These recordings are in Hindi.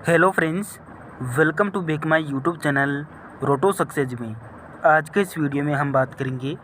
Hello friends, welcome to back my YouTube channel Roto success में। आज के इस वीडियो में हम बात करेंगे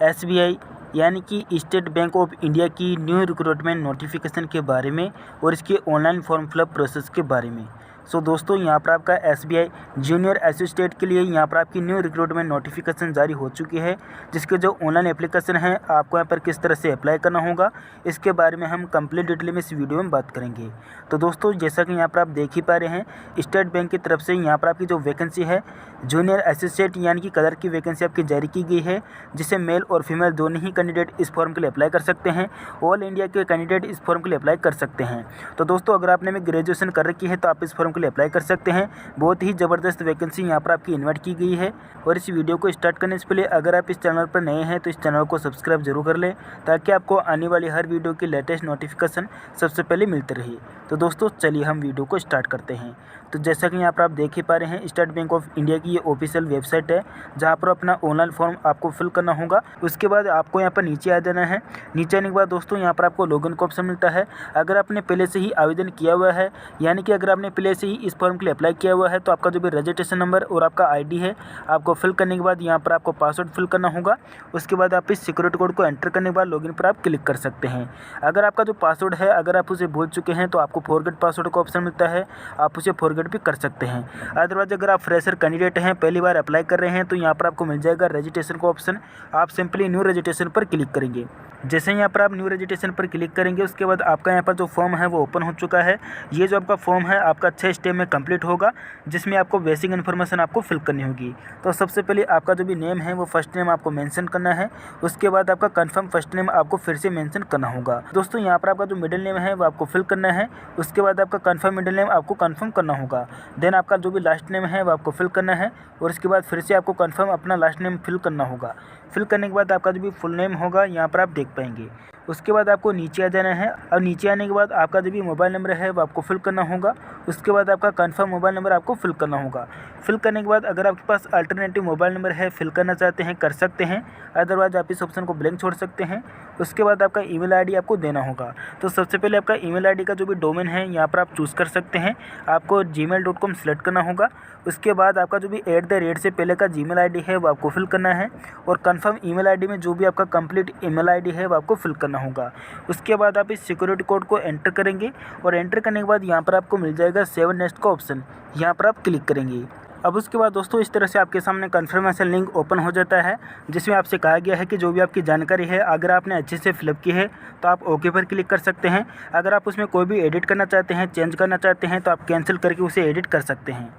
एसबीआई यानी कि स्टेट बैंक ऑफ इंडिया की न्यू रिक्रूटमेंट नोटिफिकेशन के बारे में और इसके ऑनलाइन फॉर्म फिलअप प्रोसेस के बारे में। दोस्तों, यहाँ पर आपका एसबीआई जूनियर एसोसिएट के लिए यहाँ पर आपकी न्यू रिक्रूटमेंट नोटिफिकेशन जारी हो चुकी है, जिसके जो ऑनलाइन एप्लीकेशन है आपको यहाँ पर किस तरह से अप्लाई करना होगा, इसके बारे में हम कंप्लीट डिटेल में इस वीडियो में बात करेंगे। तो दोस्तों, जैसा कि यहाँ पर आप देख ही पा रहे हैं, स्टेट बैंक की तरफ से यहाँ पर आपकी जो वैकेंसी है जूनियर एसोसिएट यानी कि कलर की वैकेंसी आपकी जारी की गई है, जिसे मेल और फीमेल दोनों ही कैंडिडेट इस फॉर्म के लिए अप्लाई कर सकते हैं। ऑल इंडिया के कैंडिडेट इस फॉर्म के लिए अप्लाई कर सकते हैं। तो दोस्तों, अगर आपने में ग्रेजुएशन कर रखी है तो आप इस फॉर्म के लिए अप्लाई कर सकते हैं। बहुत ही ज़बरदस्त वैकेंसी यहाँ पर आपकी इन्वाइट की गई है। और इस वीडियो को स्टार्ट करने से पहले अगर आप इस चैनल पर नए हैं तो इस चैनल को सब्सक्राइब जरूर कर लें, ताकि आपको आने वाली हर वीडियो की लेटेस्ट नोटिफिकेशन सबसे पहले मिलती रहे। तो दोस्तों, चलिए हम वीडियो को स्टार्ट करते हैं। तो जैसा कि यहाँ पर आप देख ही पा रहे हैं, स्टेट बैंक ऑफ इंडिया की ये ऑफिशियल वेबसाइट है, जहाँ पर अपना ऑनलाइन फॉर्म आपको फिल करना होगा। उसके बाद आपको यहाँ पर नीचे आ जाना है। नीचे आने के बाद दोस्तों, यहाँ पर आपको लॉगिन का ऑप्शन मिलता है। अगर आपने पहले से ही आवेदन किया हुआ है, यानी कि अगर आपने पहले से ही इस फॉर्म के लिए अप्लाई किया हुआ है, तो आपका जो भी रजिस्ट्रेशन नंबर और आपका आईडी है आपको फिल करने के बाद यहाँ पर आपको पासवर्ड फिल करना होगा। उसके बाद आप इस सिक्योरिटी कोड को एंटर करने के बाद लॉगिन पर आप क्लिक कर सकते हैं। अगर आपका जो पासवर्ड है अगर आप उसे भूल चुके हैं तो आपको फॉरगेट पासवर्ड का ऑप्शन मिलता है, आप उसे फॉरगेट भी कर सकते हैं। अदरवाइज अगर आप फ्रेशर कैंडिडेट हैं, पहली बार अप्लाई कर रहे हैं, तो यहाँ पर आपको मिल जाएगा रजिस्ट्रेशन का ऑप्शन। आप सिंपली न्यू रजिस्ट्रेशन पर क्लिक करेंगे। जैसे यहाँ पर आप न्यू रजिस्ट्रेशन पर क्लिक करेंगे, उसके बाद आपका यहाँ पर जो फॉर्म है वो ओपन हो चुका है। ये जो आपका फॉर्म है आपका 6 स्टेप में कंप्लीट होगा, जिसमें आपको बेसिक इन्फॉर्मेशन आपको फिल करनी होगी। तो सबसे पहले आपका जो भी नेम है वो फर्स्ट नेम आपको मेंशन करना है। उसके बाद आपका कंफर्म फर्स्ट नेम आपको फिर से मेंशन करना होगा। दोस्तों, यहाँ पर आपका जो मिडिल नेम है वो आपको फिल करना है। उसके बाद आपका कंफर्म मिडिल नेम आपको कंफर्म करना होगा। देन आपका जो भी लास्ट नेम है वो आपको फिल करना है, और उसके बाद फिर से आपको कंफर्म अपना लास्ट नेम फिल करना होगा। फिल करने के बाद आपका जो भी फुल नेम होगा यहाँ पर आप देख पाएंगे। उसके बाद आपको नीचे आ जाना है, और नीचे आने के बाद आपका जो भी मोबाइल नंबर है वो आपको फिल करना होगा। उसके बाद आपका कंफर्म मोबाइल नंबर आपको फिल करना होगा। फिल करने के बाद अगर आपके पास अल्टरनेटिव मोबाइल नंबर है, फिल करना चाहते हैं कर सकते हैं, अदरवाइज आप इस ऑप्शन को ब्लैंक छोड़ सकते हैं। उसके बाद आपका ईमेल आईडी आपको देना होगा। तो सबसे पहले आपका ईमेल आईडी का जो भी डोमेन है यहाँ पर आप चूज़ कर सकते हैं। आपको gmail.com सेलेक्ट करना होगा। उसके बाद आपका जो भी @ से पहले का जीमेल आईडी है वो आपको फिल करना है, और कंफर्म ईमेल आईडी में जो भी आपका कंप्लीट ईमेल आईडी है वो आपको फिल करना होगा। उसके बाद आप इस सिक्योरिटी कोड को एंटर करेंगे, और एंटर करने के बाद यहाँ पर आपको मिल जाएगा सेव नेक्स्ट का ऑप्शन, यहाँ पर आप क्लिक करेंगे। अब उसके बाद दोस्तों, इस तरह से आपके सामने कन्फर्मेशन लिंक ओपन हो जाता है, जिसमें आपसे कहा गया है कि जो भी आपकी जानकारी है अगर आपने अच्छे से फिलअप की है तो आप ओके पर क्लिक कर सकते हैं। अगर आप उसमें कोई भी एडिट करना चाहते हैं, चेंज करना चाहते हैं, तो आप कैंसिल करके उसे एडिट कर सकते हैं।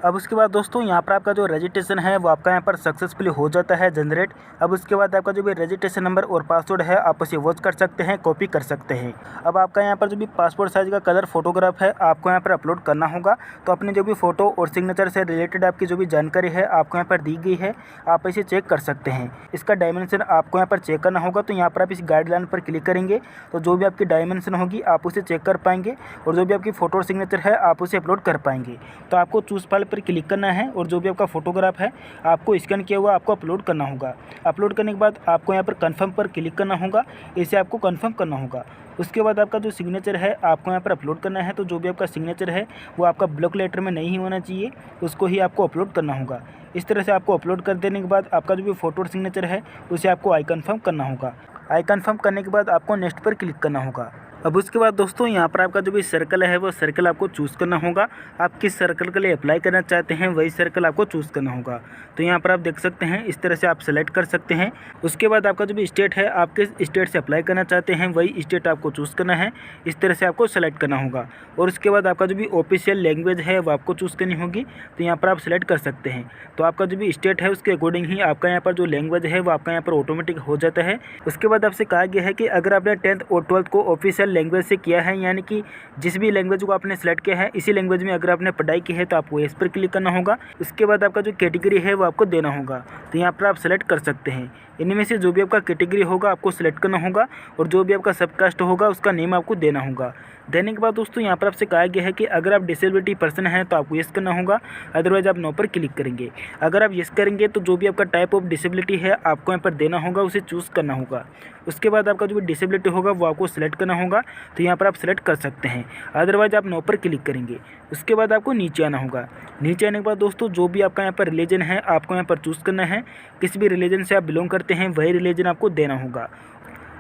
अब उसके बाद दोस्तों, यहाँ पर आपका जो रजिस्ट्रेशन है वो आपका यहाँ पर सक्सेसफुली हो जाता है जनरेट। अब उसके बाद आपका जो भी रजिस्ट्रेशन नंबर और पासवर्ड है आप उसे वॉच कर सकते हैं, कॉपी कर सकते हैं। अब आपका यहाँ पर जो भी पासपोर्ट साइज का कलर फोटोग्राफ है आपको यहाँ पर अपलोड करना होगा। तो अपने जो भी फ़ोटो और सिग्नेचर से रिलेटेड आपकी जो भी जानकारी है आपको यहाँ पर दी गई है, आप इसे चेक कर सकते हैं। इसका डायमेंशन आपको यहाँ पर चेक करना होगा। तो यहाँ पर आप इस गाइडलाइन पर क्लिक करेंगे तो जो भी आपकी डायमेंशन होगी आप उसे चेक कर पाएंगे, और जो भी आपकी फ़ोटो और सिग्नेचर है आप उसे अपलोड कर पाएंगे। तो आपको चूज़ फाइल पर क्लिक करना है, और जो भी आपका फोटोग्राफ है आपको स्कैन किया हुआ आपको अपलोड करना होगा। अपलोड करने के बाद आपको यहाँ पर कंफर्म पर क्लिक करना होगा, इसे आपको कंफर्म करना होगा। उसके बाद आपका जो सिग्नेचर है आपको यहाँ पर अपलोड करना है। तो जो भी आपका सिग्नेचर है वो आपका ब्लॉक लेटर में नहीं होना चाहिए, उसको ही आपको अपलोड करना होगा। इस तरह से आपको अपलोड कर देने के बाद आपका जो भी फोटो और सिग्नेचर है उसे आपको आई कन्फर्म करना होगा। आई कन्फर्म करने के बाद आपको नेक्स्ट पर क्लिक करना होगा। अब उसके बाद दोस्तों, यहाँ पर आपका जो भी सर्कल है वो सर्कल आपको चूज़ करना होगा। आप किस सर्कल के लिए अप्लाई करना चाहते हैं वही सर्कल आपको चूज़ करना होगा। तो यहाँ पर आप देख सकते हैं, इस तरह से आप सेलेक्ट कर सकते हैं। उसके बाद आपका जो भी स्टेट है आप किस स्टेट से अप्लाई करना चाहते हैं वही स्टेट आपको चूज़ करना है, इस तरह से आपको सेलेक्ट करना होगा। और उसके बाद आपका जो भी ऑफिशियल लैंग्वेज है वो आपको चूज़ करनी होगी। तो यहाँ पर आप सेलेक्ट कर सकते हैं। तो आपका जो भी स्टेट है उसके अकॉर्डिंग ही आपका यहाँ पर जो लैंग्वेज है वो आपका यहाँ पर ऑटोमेटिक हो जाता है। उसके बाद आपसे कहा गया है कि अगर आपने 10th और 12th को ऑफिशियल लैंग्वेज से किया है, यानी कि जिस भी लैंग्वेज को आपने सेलेक्ट किया है इसी लैंग्वेज में अगर आपने पढ़ाई की है तो आपको इस पर क्लिक करना होगा। उसके बाद आपका जो कैटेगरी है वो आपको देना होगा। तो यहाँ पर आप सेलेक्ट कर सकते हैं। इनमें से जो भी आपका कैटेगरी होगा आपको सेलेक्ट करना होगा, और जो भी आपका सबकास्ट होगा उसका नेम आपको देना होगा। देने के बाद दोस्तों, यहाँ पर आपसे कहा गया है कि अगर आप डिसेबिलिटी पर्सन हैं तो आपको यस करना होगा, अदरवाइज आप नो पर क्लिक करेंगे। अगर आप यस करेंगे तो जो भी आपका टाइप ऑफ डिसेबिलिटी है आपको यहाँ पर देना होगा, उसे चूज़ करना होगा। उसके बाद आपका जो भी डिसेबिलिटी होगा वो आपको सेलेक्ट करना होगा। होगा तो यहाँ पर आप सेलेक्ट कर सकते हैं, अदरवाइज आप नो पर क्लिक करेंगे। उसके बाद आपको नीचे आना होगा। नीचे आने के बाद दोस्तों जो भी आपका यहाँ पर रिलीजन है आपको यहाँ पर चूज़ करना है। किसी भी रिलीजन से आप बिलोंग करते हैं वही रिलीजन आपको देना होगा।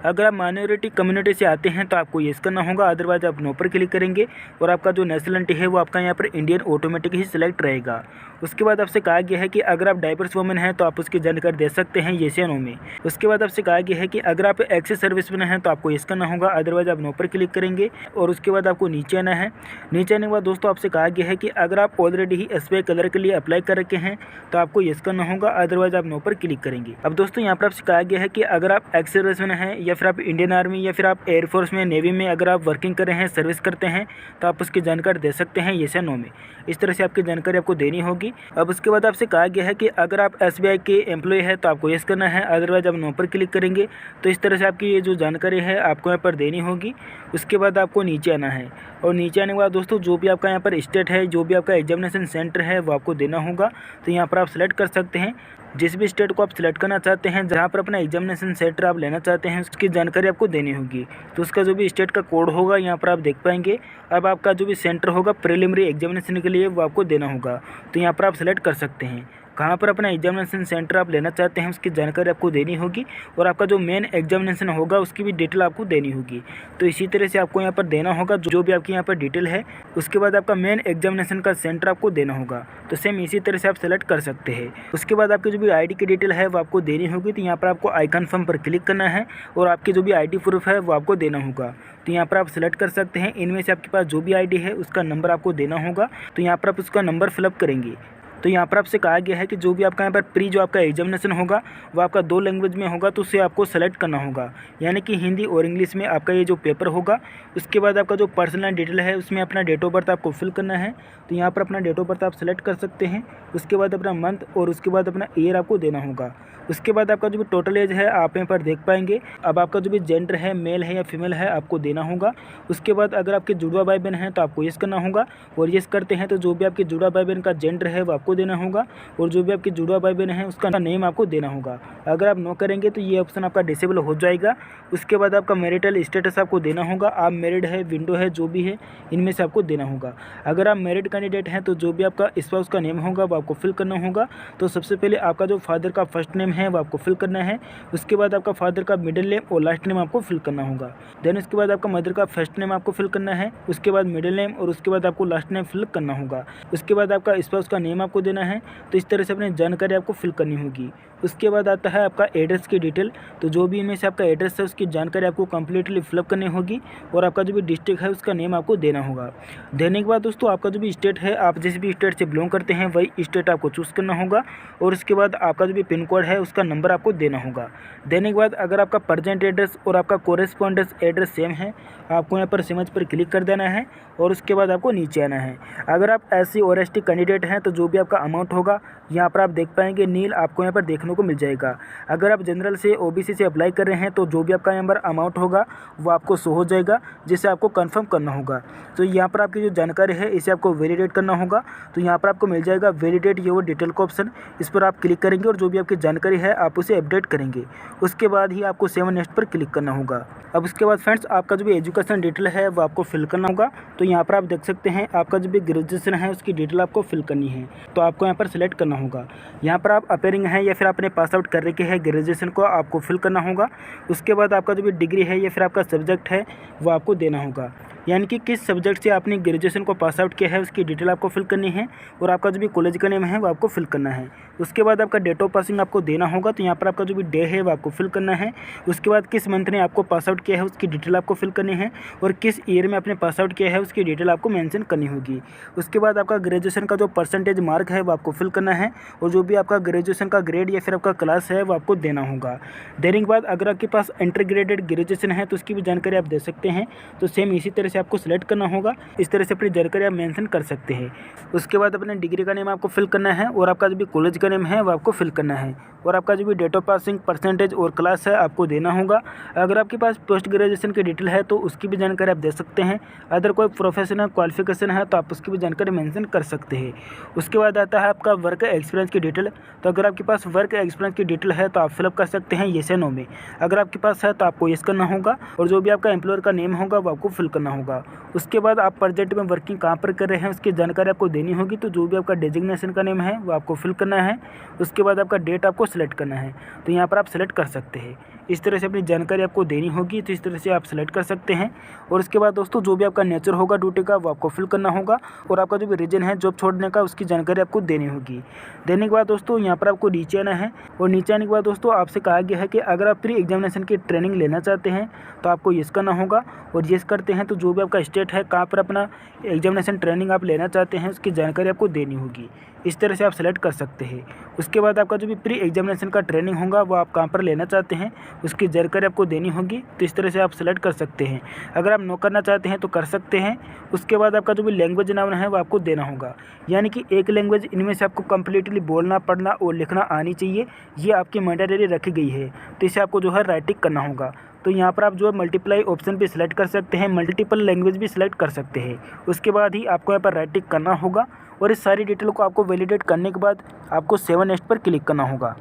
अगर आप माइनॉरिटी कम्युनिटी से आते हैं तो आपको येस करना होगा, अदरवाइज आप नो पर क्लिक करेंगे और आपका जो नेशनलिटी है वो आपका यहाँ पर इंडियन ऑटोमेटिक ही सिलेक्ट रहेगा। उसके बाद आपसे कहा गया है कि अगर आप डाइवर्स वुमेन हैं तो आप उसकी जानकारी दे सकते हैं येस या नो में। उसके बाद आपसे कहा गया है कि अगर आप एक्स सर्विसमैन हैं तो आपको येस करना होगा, अदरवाइज आप नो पर क्लिक करेंगे और उसके बाद आपको नीचे आना है। नीचे आने के बाद दोस्तों आपसे कहा गया है कि अगर आप ऑलरेडी ही SBI कलर के लिए अप्लाई कर रखे हैं तो आपको येस करना होगा, अदरवाइज आप नो पर क्लिक करेंगे। अब दोस्तों यहाँ पर आपसे कहा गया है कि अगर आप एक्स सर्विसमैन हैं या फिर आप इंडियन आर्मी या फिर आप एयरफोर्स में, नेवी में अगर आप वर्किंग कर रहे हैं, सर्विस करते हैं तो आप उसकी जानकारी दे सकते हैं येस या नो में। इस तरह से आपकी जानकारी आपको देनी होगी। अब उसके बाद आपसे कहा गया है कि अगर आप SBI के एम्प्लॉय है तो आपको येस करना है, अदरवाइज आप नो पर क्लिक करेंगे। तो इस तरह से आपकी ये जो जानकारी है आपको यहाँ पर देनी होगी। उसके बाद आपको नीचे आना है और नीचे आने के बाद दोस्तों जो भी आपका यहाँ पर स्टेट है, जो भी आपका एग्जामिनेशन सेंटर है वो आपको देना होगा। तो यहाँ पर आप सेलेक्ट कर सकते हैं जिस भी स्टेट को आप सिलेक्ट करना चाहते हैं, जहाँ पर अपना एग्जामिनेशन सेंटर आप लेना चाहते हैं उसकी जानकारी आपको देनी होगी। तो उसका जो भी स्टेट का कोड होगा यहाँ पर आप देख पाएंगे। अब आपका जो भी सेंटर होगा प्रीलिमिनरी एग्जामिनेशन के लिए वो आपको देना होगा। तो यहाँ पर आप सेलेक्ट कर सकते हैं कहाँ पर अपना एग्जामिनेशन सेंटर आप लेना चाहते हैं उसकी जानकारी आपको देनी होगी और आपका जो मेन एग्जामिनेशन होगा उसकी भी डिटेल आपको देनी होगी। तो इसी तरह से आपको यहाँ पर देना होगा जो भी आपकी यहाँ पर डिटेल है। उसके बाद आपका मेन एग्जामिनेशन का सेंटर आपको देना होगा। तो सेम इसी तरह से आप सेलेक्ट कर सकते हैं। उसके बाद आपकी जो भी ID की डिटेल है वो आपको देनी होगी। तो यहाँ पर आपको आई कन्फर्म पर क्लिक करना है और आपकी जो भी ID प्रूफ है वो आपको देना होगा। तो यहाँ पर आप सेलेक्ट कर सकते हैं। इनमें से आपके पास जो भी ID है उसका नंबर आपको देना होगा। तो यहाँ पर आप उसका नंबर फिलअप करेंगे। तो यहाँ पर आपसे कहा गया है कि जो भी आपका यहाँ पर जो आपका एग्जामिनेशन होगा वो आपका 2 लैंग्वेज में होगा, तो उसे आपको सेलेक्ट करना होगा, यानी कि हिंदी और इंग्लिश में आपका ये जो पेपर होगा। उसके बाद आपका जो पर्सनल डिटेल है उसमें अपना डेट ऑफ बर्थ आपको फिल करना है। तो यहाँ पर अपना डेट ऑफ बर्थ आप सेलेक्ट कर सकते हैं। उसके बाद अपना मंथ और उसके बाद अपना ईयर आपको देना होगा। उसके बाद आपका जो भी टोटल एज है आप यहाँ पर देख पाएंगे। अब आपका जो भी जेंडर है, मेल है या फीमेल है, आपको देना होगा। उसके बाद अगर आपके जुड़वा भाई बहन हैं तो आपको येस करना होगा और येस करते हैं तो जो भी आपके जुड़वा भाई बहन का जेंडर है वो आपको देना होगा और जो भी आपके जुड़वा भाई बहन है उसका नेम आपको देना होगा। अगर आप नो करेंगे तो ये ऑप्शन आपका डिसेबल हो जाएगा। उसके बाद आपका मैरिटल स्टेटस आपको देना होगा। आप मैरिड है, विंडो है, जो भी है इनमें से आपको देना होगा। अगर आप मैरिड कैंडिडेट हैं तो जो भी आपका स्पाउस का नेम होगा वो आपको फिल करना होगा। तो सबसे पहले आपका जो फादर का फर्स्ट नेम है वो आपको फिल करना है। उसके बाद आपका फादर का मिडिल नेम और लास्ट नेम आपको फिल करना होगा। देन उसके बाद आपका मदर का फर्स्ट नेम आपको फिल करना है। उसके बाद मिडिल नेम और उसके बाद आपको लास्ट नेम फिल करना होगा। उसके बाद आपका स्पाउस का नेम आपको देना है। तो इस तरह से अपनी जानकारी आपको फिल करनी होगी। उसके बाद आता है आपका एड्रेस की डिटेल। तो जो भी इनमें से आपका एड्रेस है उसकी जानकारी आपको कंप्लीटली फिलअप करनी होगी और आपका जो भी डिस्ट्रिक्ट है उसका नेम आपको देना होगा। देने के बाद दोस्तों आपका जो भी स्टेट है, आप जिस भी स्टेट से बिलोंग करते हैं वही स्टेट आपको चूज़ करना होगा और उसके बाद आपका जो भी पिन कोड है उसका नंबर आपको देना होगा। देने के बाद अगर आपका प्रेजेंट एड्रेस और आपका कोरेस्पॉन्डेंस एड्रेस सेम है आपको यहाँ पर सिमज पर क्लिक कर देना है और उसके बाद आपको नीचे आना है। अगर आप SC और ST कैंडिडेट हैं तो जो भी आपका अमाउंट होगा यहाँ पर आप देख पाएंगे नील आपको यहाँ पर देखने को मिल जाएगा। अगर आप जनरल से OBC से अप्लाई कर रहे हैं तो जो भी आपका यहाँ पर अमाउंट होगा वो आपको शो हो जाएगा, जिसे आपको कंफर्म करना होगा। तो यहाँ पर आपकी जो जानकारी है इसे आपको वैलिडेट करना होगा। तो यहाँ पर आपको मिल जाएगा वैलिडेट योर डिटेल का ऑप्शन। इस पर आप क्लिक करेंगे और जो भी आपकी जानकारी है आप उसे अपडेट करेंगे। उसके बाद ही आपको 7 नेक्स्ट पर क्लिक करना होगा। अब उसके बाद फ्रेंड्स आपका जो भी एजुकेशन डिटेल है वो आपको फिल करना होगा। तो यहाँ पर आप देख सकते हैं आपका जो भी ग्रेजुएशन है उसकी डिटेल आपको फिल करनी है। तो आपको यहाँ पर सिलेक्ट करना होगा। यहाँ पर आप अपेयरिंग है या फिर आपने पास आउट कर रखे हैं ग्रेजुएशन को आपको फिल करना होगा। उसके बाद आपका जो भी डिग्री है या फिर आपका सब्जेक्ट है वो आपको देना होगा, यानी कि किस सब्जेक्ट से आपने ग्रेजुएशन को पास आउट किया है उसकी डिटेल आपको फिल करनी है और आपका जो भी कॉलेज का नेम है वो आपको फिल करना है। उसके बाद आपका डेट ऑफ पासिंग आपको देना होगा। तो यहाँ पर आपका जो भी डे है वो आपको फिल करना है। उसके बाद किस मंथ ने आपको पास आउट किया है उसकी डिटेल आपको फिल करनी है और किस ईयर में आपने पास आउट किया है उसकी डिटेल आपको मेंशन करनी होगी। उसके बाद आपका ग्रेजुएशन का जो परसेंटेज मार्क है वो आपको फिल करना है और जो भी आपका ग्रेजुएशन का ग्रेड या फिर आपका क्लास है वो आपको देना होगा। देने के बाद अगर आपके पास इंटर ग्रेडेड ग्रेजुएशन है तो उसकी भी जानकारी आप दे सकते हैं। तो सेम इसी तरह से आपको सिलेक्ट करना होगा। इस तरह से अपनी जानकारी आप मेंशन कर सकते हैं। उसके बाद अपने डिग्री का नेम आपको फिल करना है और आपका जो भी कॉलेज का नेम है वो आपको फिल करना है और आपका जो भी डेट ऑफ पासिंग, परसेंटेज और क्लास है आपको देना होगा। अगर आपके पास पोस्ट ग्रेजुएशन की डिटेल है तो उसकी भी जानकारी आप दे सकते हैं। अदर कोई प्रोफेशनल क्वालिफिकेशन है तो आप उसकी भी जानकारी मेंशन कर सकते हैं। उसके बाद आता है आपका वर्क एक्सपीरियंस की डिटेल। तो अगर आपके पास वर्क एक्सपीरियंस की डिटेल है तो आप फिलअप कर सकते हैं येस या नो में। अगर आपके पास है तो आपको येस करना होगा और जो भी आपका एम्प्लॉयर का नेम होगा वो आपको फिल करना होगा। उसके बाद आप प्रोजेक्ट में वर्किंग कहाँ पर कर रहे हैं उसकी जानकारी आपको देनी होगी। तो जो भी आपका डेजिग्नेशन का नेम है वो आपको फिल करना है। उसके बाद आपका डेट आपको सिलेक्ट करना है, तो यहाँ पर आप सिलेक्ट कर सकते हैं। इस तरह से अपनी जानकारी आपको देनी होगी, तो इस तरह से आप सिलेक्ट कर सकते हैं। और उसके बाद दोस्तों जो भी आपका नेचर होगा ड्यूटी का वो आपको फिल करना होगा और आपका जो भी रीजन है जॉब छोड़ने का उसकी जानकारी आपको देनी होगी। देने के बाद दोस्तों यहाँ पर आपको नीचे आना है और नीचे आने के बाद दोस्तों आपसे कहा गया है कि अगर आप प्री एग्जामिनेशन की ट्रेनिंग लेना चाहते हैं तो आपको येस करना होगा और येस करते हैं तो जो भी आपका स्टेट है कहाँ पर अपना एग्जामिनेशन ट्रेनिंग आप लेना चाहते हैं उसकी जानकारी आपको देनी होगी। इस तरह से आप सेलेक्ट कर सकते हैं। उसके बाद आपका जो भी प्री एग्जामिनेशन का ट्रेनिंग होगा वो आप कहाँ पर लेना चाहते हैं उसकी जानकारी आपको देनी होगी। तो इस तरह से आप सेलेक्ट कर सकते हैं। अगर आप नो करना चाहते हैं तो कर सकते हैं। उसके बाद आपका जो भी लैंग्वेज नाम है वो आपको देना होगा, यानी कि एक लैंग्वेज इनमें से आपको कम्प्लीटली बोलना, पढ़ना और लिखना आनी चाहिए। ये आपकी मैंडेटरी रखी गई है, तो इसे आपको जो है राइटिंग करना होगा। तो यहाँ पर आप जो है मल्टीप्लाई ऑप्शन पे सिलेक्ट कर सकते हैं, मल्टीपल लैंग्वेज भी सिलेक्ट कर सकते हैं। उसके बाद ही आपको यहाँ पर राइटिंग करना होगा और इस सारी डिटेल को आपको वैलिडेट करने के बाद आपको 7 नेक्स्ट पर क्लिक करना होगा।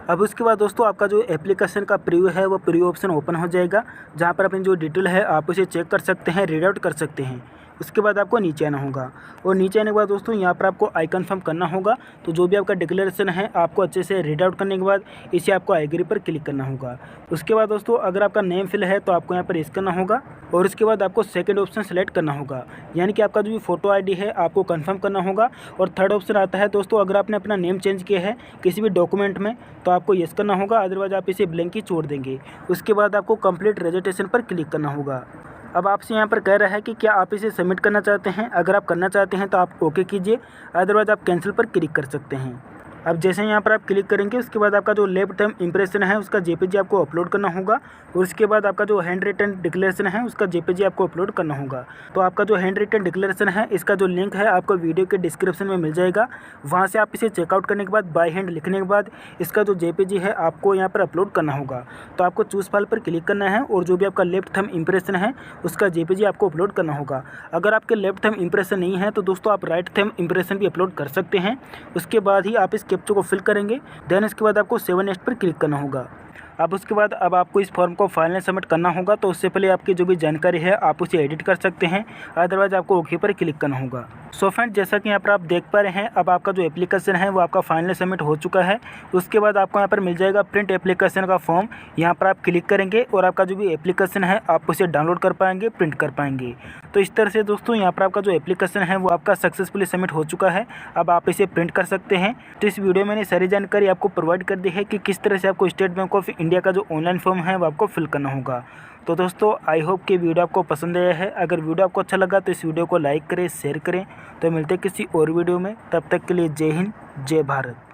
अब उसके बाद दोस्तों आपका जो एप्लीकेशन का प्रीव्यू है वो प्रीव्यू ऑप्शन ओपन हो जाएगा, जहाँ पर अपनी जो डिटेल है आप उसे चेक कर सकते हैं, रीड आउट कर सकते हैं। उसके बाद आपको नीचे आना होगा और नीचे आने के बाद दोस्तों यहाँ पर आपको आई कन्फर्म करना होगा। तो जो भी आपका डिक्लेरेशन है आपको अच्छे से रीड आउट करने के बाद इसे आपको आई एग्री पर क्लिक करना होगा। उसके बाद दोस्तों अगर आपका नेम फिल है तो आपको यहाँ पर यस करना होगा और उसके बाद आपको सेकंड ऑप्शन सेलेक्ट करना होगा, यानी कि आपका जो भी फोटो आईडी है आपको कंफर्म करना होगा। और थर्ड ऑप्शन आता है दोस्तों अगर आपने अपना नेम चेंज किया है किसी भी डॉक्यूमेंट में तो आपको यस करना होगा, अदरवाइज आप इसे ब्लैंक ही छोड़ देंगे। उसके बाद आपको कंप्लीट रजिस्ट्रेशन पर क्लिक करना होगा। अब आपसे यहाँ पर कह रहा है कि क्या आप इसे सबमिट करना चाहते हैं। अगर आप करना चाहते हैं तो आप ओके कीजिए, अदरवाइज आप कैंसिल पर क्लिक कर सकते हैं। अब जैसे यहाँ पर आप क्लिक करेंगे उसके बाद आपका जो लेफ्ट टर्म इंप्रेशन है उसका जेपीजी आपको अपलोड करना होगा और उसके बाद आपका जो हैंड रिटन डिक्लेरेशन है उसका जेपीजी आपको अपलोड करना होगा। तो आपका जो हैंड रिटन डिक्लेरेशन है इसका जो लिंक है आपको वीडियो के डिस्क्रिप्शन में मिल जाएगा, वहाँ से आप इसे चेकआउट करने के बाद बाय हैंड लिखने के बाद इसका जो जेपीजी है आपको यहाँ पर अपलोड करना होगा। तो आपको चूज़ फाइल पर क्लिक करना है और जो भी आपका लेफ्ट थंब इंप्रेशन है उसका जेपीजी आपको अपलोड करना होगा। अगर आपके लेफ्ट थंब इंप्रेशन नहीं है तो दोस्तों आप राइट थंब इंप्रेशन भी अपलोड कर सकते हैं। उसके बाद ही आप इस कैप्चा को फिल करेंगे, देन इसके बाद आपको 7 नेक्स्ट पर क्लिक करना होगा। अब उसके बाद अब आपको इस फॉर्म को फाइनल सबमिट करना होगा। तो उससे पहले आपकी जो भी जानकारी है आप उसे एडिट कर सकते हैं, अदरवाइज आपको ओके पर क्लिक करना होगा। सो फ्रेंड जैसा कि यहाँ पर आप देख पा रहे हैं अब आपका जो एप्लीकेशन है वो आपका फाइनल सबमिट हो चुका है। उसके बाद आपको यहाँ पर मिल जाएगा प्रिंट एप्लीकेशन का फॉर्म, यहाँ पर आप क्लिक करेंगे और आपका जो भी एप्लीकेशन है आप उसे डाउनलोड कर पाएंगे, प्रिंट कर पाएंगे। तो इस तरह से दोस्तों यहाँ पर आपका जो एप्लीकेशन है वो आपका सक्सेसफुली सबमिट हो चुका है। अब आप इसे प्रिंट कर सकते हैं। तो इस वीडियो में मैंने सारी जानकारी आपको प्रोवाइड कर दी है कि किस तरह से आपको स्टेट बैंक ऑफ इंडिया का जो ऑनलाइन फॉर्म है वो आपको फिल करना होगा। तो दोस्तों आई होप कि वीडियो आपको पसंद आया है। अगर वीडियो आपको अच्छा लगा तो इस वीडियो को लाइक करें, शेयर करें। तो मिलते हैं किसी और वीडियो में, तब तक के लिए जय हिंद, जय भारत।